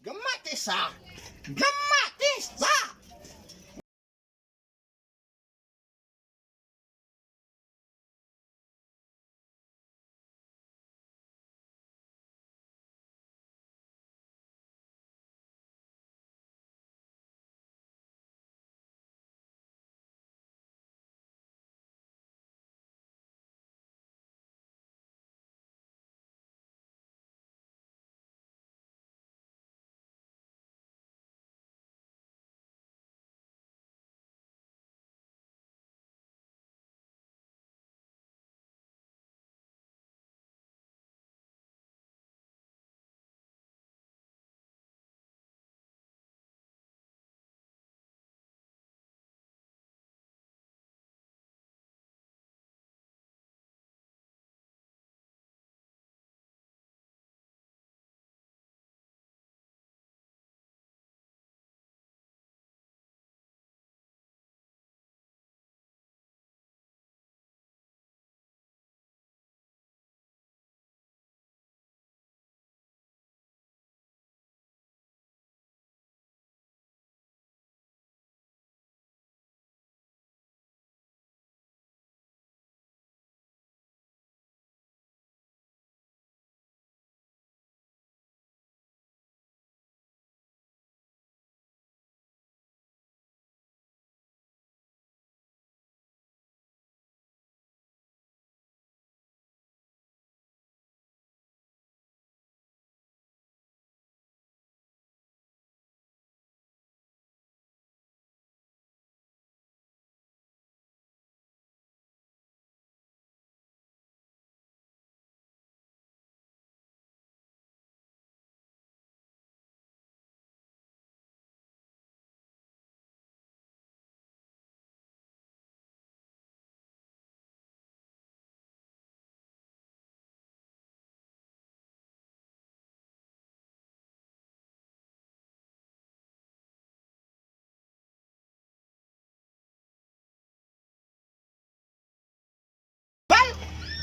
Gamate ça. Gamate ça.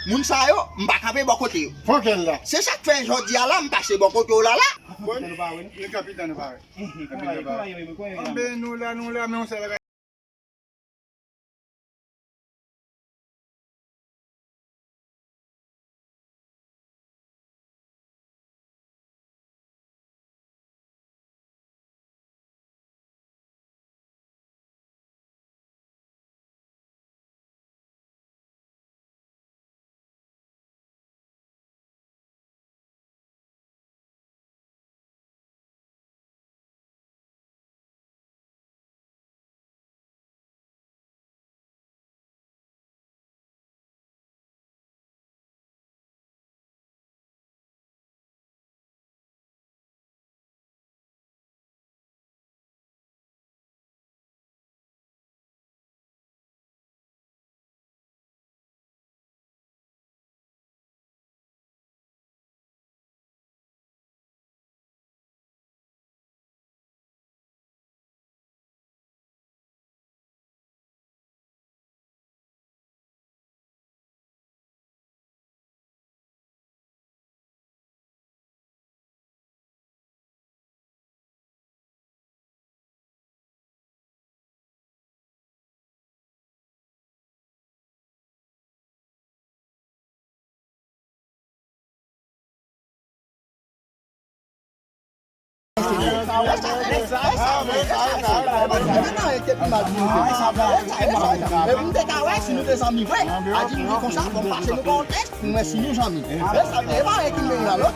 Moun sa yo, m'pa camper bon côté. Faut qu'elle là. C'est ça que fait jodi a là, m'passer bon côté là là. Le capitaine va. Ben nous là, mais on sait la Si nous des amis, ouais, a dit nous comme ça, on passe nous contexte, nous si nous amis. Ça fait pas avec nous là.